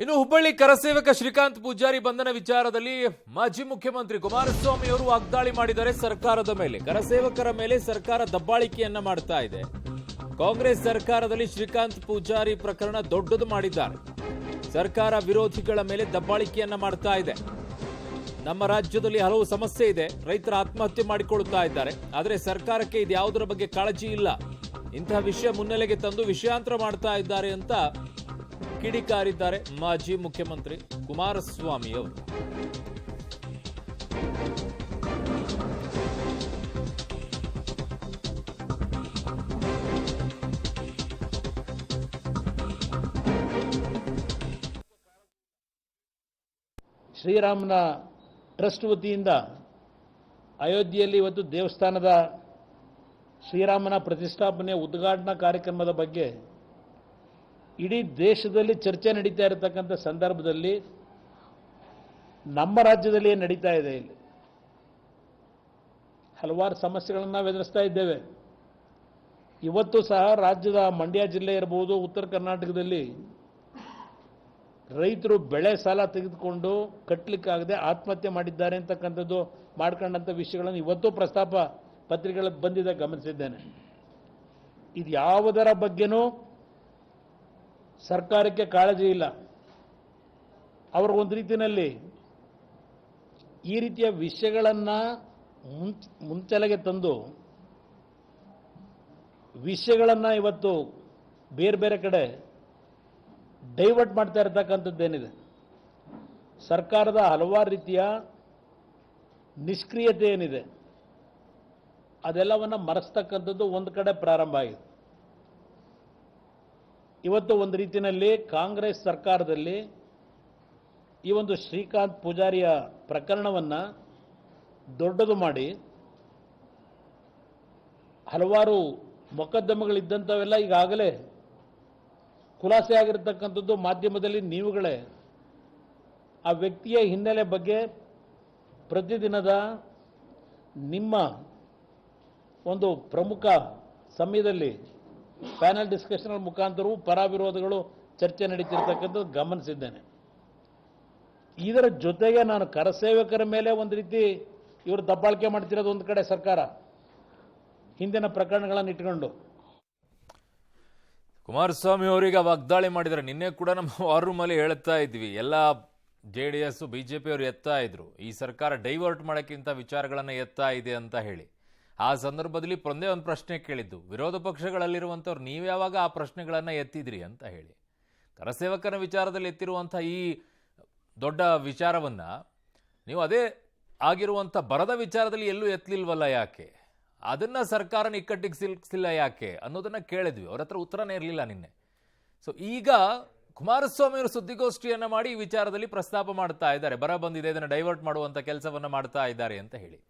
ಇನ್ನು ಹುಬ್ಬಳ್ಳಿ ಕರಸೇವಕ ಶ್ರೀಕಾಂತ್ ಪೂಜಾರಿ ಬಂಧನ ವಿಚಾರದಲ್ಲಿ ಮಾಜಿ ಮುಖ್ಯಮಂತ್ರಿ ಕುಮಾರಸ್ವಾಮಿ ಅವರು ವಾಗ್ದಾಳಿ ಮಾಡಿದ್ದಾರೆ ಸರ್ಕಾರದ ಮೇಲೆ. ಕರಸೇವಕರ ಮೇಲೆ ಸರ್ಕಾರ ದಬ್ಬಾಳಿಕೆಯನ್ನ ಮಾಡ್ತಾ ಇದೆ. ಕಾಂಗ್ರೆಸ್ ಸರ್ಕಾರದಲ್ಲಿ ಶ್ರೀಕಾಂತ್ ಪೂಜಾರಿ ಪ್ರಕರಣ ದೊಡ್ಡದು ಮಾಡಿದ್ದಾರೆ. ಸರ್ಕಾರ ವಿರೋಧಿಗಳ ಮೇಲೆ ದಬ್ಬಾಳಿಕೆಯನ್ನ ಮಾಡ್ತಾ ಇದೆ. ನಮ್ಮ ರಾಜ್ಯದಲ್ಲಿ ಹಲವು ಸಮಸ್ಯೆ ಇದೆ. ರೈತರ ಆತ್ಮಹತ್ಯೆ ಮಾಡಿಕೊಳ್ಳುತ್ತಾ ಇದ್ದಾರೆ. ಆದರೆ ಸರ್ಕಾರಕ್ಕೆ ಇದ್ಯಾವುದರ ಬಗ್ಗೆ ಕಾಳಜಿ ಇಲ್ಲ. ಇಂತಹ ವಿಷಯ ಮುನ್ನೆಲೆಗೆ ತಂದು ವಿಷಯಾಂತರ ಮಾಡ್ತಾ ಇದ್ದಾರೆ ಅಂತ ಕಿಡಿಕಾರಿದ್ದಾರೆ ಮಾಜಿ ಮುಖ್ಯಮಂತ್ರಿ ಕುಮಾರಸ್ವಾಮಿ ಅವರು. ಶ್ರೀರಾಮನ ಟ್ರಸ್ಟ್ ವತಿಯಿಂದ ಅಯೋಧ್ಯೆಯಲ್ಲಿ ಇವತ್ತು ದೇವಸ್ಥಾನದ ಶ್ರೀರಾಮನ ಪ್ರತಿಷ್ಠಾಪನೆ ಉದ್ಘಾಟನಾ ಕಾರ್ಯಕ್ರಮದ ಬಗ್ಗೆ ಇಡೀ ದೇಶದಲ್ಲಿ ಚರ್ಚೆ ನಡೀತಾ ಇರತಕ್ಕಂಥ ಸಂದರ್ಭದಲ್ಲಿ ನಮ್ಮ ರಾಜ್ಯದಲ್ಲಿ ಏನು ನಡೀತಾ ಇದೆ, ಇಲ್ಲಿ ಹಲವಾರು ಸಮಸ್ಯೆಗಳನ್ನು ನಾವು ಎದುರಿಸ್ತಾ ಇದ್ದೇವೆ. ಇವತ್ತು ಸಹ ರಾಜ್ಯದ ಮಂಡ್ಯ ಜಿಲ್ಲೆ ಇರಬಹುದು, ಉತ್ತರ ಕರ್ನಾಟಕದಲ್ಲಿ ರೈತರು ಬೆಳೆ ಸಾಲ ತೆಗೆದುಕೊಂಡು ಕಟ್ಟಲಿಕ್ಕಾಗದೆ ಆತ್ಮಹತ್ಯೆ ಮಾಡಿದ್ದಾರೆ ಅಂತಕ್ಕಂಥದ್ದು ಮಾಡ್ಕೊಂಡಂಥ ವಿಷಯಗಳನ್ನು ಇವತ್ತು ಪ್ರಸ್ತಾಪ ಪತ್ರಿಕೆಗಳು ಬಂದಿದೆ, ಗಮನಿಸಿದ್ದೇನೆ. ಇದು ಯಾವುದರ ಬಗ್ಗೆನೂ ಸರ್ಕಾರಕ್ಕೆ ಕಾಳಜಿ ಇಲ್ಲ. ಅವರು ಒಂದು ರೀತಿಯಲ್ಲಿ ಈ ರೀತಿಯ ವಿಷಯಗಳನ್ನು ಮುಂಚೆಲೆಗೆ ತಂದು ವಿಷಯಗಳನ್ನು ಇವತ್ತು ಬೇರೆ ಬೇರೆ ಕಡೆ ಡೈವರ್ಟ್ ಮಾಡ್ತಾ ಇರತಕ್ಕಂಥದ್ದೇನಿದೆ, ಸರ್ಕಾರದ ಹಲವಾರು ರೀತಿಯ ನಿಷ್ಕ್ರಿಯತೆ ಏನಿದೆ ಅದೆಲ್ಲವನ್ನು ಮರೆಸ್ತಕ್ಕಂಥದ್ದು ಒಂದು ಕಡೆ ಪ್ರಾರಂಭ ಆಗಿದೆ. ಇವತ್ತು ಒಂದು ರೀತಿಯಲ್ಲಿ ಕಾಂಗ್ರೆಸ್ ಸರ್ಕಾರದಲ್ಲಿ ಈ ಒಂದು ಶ್ರೀಕಾಂತ್ ಪೂಜಾರಿಯ ಪ್ರಕರಣವನ್ನು ದೊಡ್ಡದು ಮಾಡಿ ಹಲವಾರು ಮೊಕದ್ದಮೆಗಳಿದ್ದಂಥವೆಲ್ಲ ಈಗಾಗಲೇ ಖುಲಾಸೆ ಆಗಿರತಕ್ಕಂಥದ್ದು ಮಾಧ್ಯಮದಲ್ಲಿ ನೀವುಗಳೇ ಆ ವ್ಯಕ್ತಿಯ ಹಿನ್ನೆಲೆ ಬಗ್ಗೆ ಪ್ರತಿದಿನದ ನಿಮ್ಮ ಒಂದು ಪ್ರಮುಖ ಸಮಯದಲ್ಲಿ ಪ್ಯಾನಲ್ ಡಿಸ್ಕಷನ್ ಮುಖಾಂತರವೂ ಪರ ವಿರೋಧಗಳು ಚರ್ಚೆ ನಡೀತಿರ್ತಕ್ಕಂಥದ್ದು ಗಮನಿಸಿದ್ದೇನೆ. ಇದರ ಜೊತೆಗೆ ನಾನು ಕರಸೇವಕರ ಮೇಲೆ ಒಂದು ರೀತಿ ಇವರು ದಬ್ಬಾಳಿಕೆ ಮಾಡ್ತಿರೋದು ಒಂದು ಕಡೆ ಸರ್ಕಾರ ಹಿಂದಿನ ಪ್ರಕರಣಗಳನ್ನು ಇಟ್ಕೊಂಡು. ಕುಮಾರಸ್ವಾಮಿ ಅವರಿಗೆ ವಾಗ್ದಾಳಿ ಮಾಡಿದರೆ ನಿನ್ನೆ ಕೂಡ ನಮ್ಮ ವಾರ್ ರೂಮಲ್ಲಿ ಹೇಳ್ತಾ ಇದ್ವಿ, ಎಲ್ಲ JDS BJP ಅವರು ಎತ್ತಾ ಇದ್ರು, ಈ ಸರ್ಕಾರ ಡೈವರ್ಟ್ ಮಾಡೋಕ್ಕಿಂತ ವಿಚಾರಗಳನ್ನು ಎತ್ತಾ ಇದೆ ಅಂತ ಹೇಳಿ. ಆ ಸಂದರ್ಭದಲ್ಲಿ ಒಂದೇ ಒಂದು ಪ್ರಶ್ನೆ ಕೇಳಿದ್ದು, ವಿರೋಧ ಪಕ್ಷಗಳಲ್ಲಿರುವಂಥವ್ರು ನೀವು ಯಾವಾಗ ಆ ಪ್ರಶ್ನೆಗಳನ್ನು ಎತ್ತಿದ್ರಿ ಅಂತ ಹೇಳಿ. ಕರಸೇವಕನ ವಿಚಾರದಲ್ಲಿ ಎತ್ತಿರುವಂಥ ಈ ದೊಡ್ಡ ವಿಚಾರವನ್ನು ನೀವು ಅದೇ ಆಗಿರುವಂಥ ಬರದ ವಿಚಾರದಲ್ಲಿ ಎಲ್ಲೂ ಎತ್ತಲಿಲ್ವಲ್ಲ, ಯಾಕೆ ಅದನ್ನು ಸರ್ಕಾರನ ಇಕ್ಕಟ್ಟಿಗೆ ಸಿಲ್ಕಿಸಿಲ್ಲ ಯಾಕೆ ಅನ್ನೋದನ್ನು ಕೇಳಿದ್ವಿ. ಅವ್ರ ಹತ್ರ ಉತ್ತರನೇ ಇರಲಿಲ್ಲ ನಿನ್ನೆ. ಸೊ ಈಗ ಕುಮಾರಸ್ವಾಮಿ ಅವರು ಸುದ್ದಿಗೋಷ್ಠಿಯನ್ನು ಮಾಡಿ ಈ ವಿಚಾರದಲ್ಲಿ ಪ್ರಸ್ತಾಪ ಮಾಡ್ತಾ ಇದ್ದಾರೆ, ಬರ ಬಂದಿದೆ, ಇದನ್ನು ಡೈವರ್ಟ್ ಮಾಡುವಂಥ ಕೆಲಸವನ್ನು ಮಾಡ್ತಾ ಇದ್ದಾರೆ ಅಂತ ಹೇಳಿ.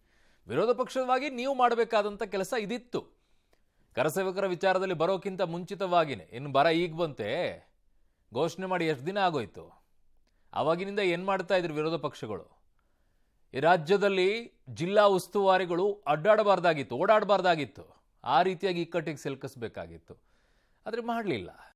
ವಿರೋಧ ಪಕ್ಷವಾಗಿ ನೀವು ಮಾಡಬೇಕಾದಂಥ ಕೆಲಸ ಇದಿತ್ತು. ಕರಸೇವಕರ ವಿಚಾರದಲ್ಲಿ ಬರೋಕ್ಕಿಂತ ಮುಂಚಿತವಾಗಿಯೇ, ಇನ್ನು ಬರ ಈಗ ಬಂತೆ, ಘೋಷಣೆ ಮಾಡಿ ಎಷ್ಟು ದಿನ ಆಗೋಯ್ತು, ಆವಾಗಿನಿಂದ ಏನು ಮಾಡ್ತಾ ಇದ್ರು ವಿರೋಧ ಪಕ್ಷಗಳು? ಈ ರಾಜ್ಯದಲ್ಲಿ ಜಿಲ್ಲಾ ಉಸ್ತುವಾರಿಗಳು ಓಡಾಡಬಾರ್ದಾಗಿತ್ತು, ಆ ರೀತಿಯಾಗಿ ಇಕ್ಕಟ್ಟಿಗೆ ಸಿಲುಕಿಸಬೇಕಾಗಿತ್ತು. ಆದರೆ ಮಾಡಲಿಲ್ಲ.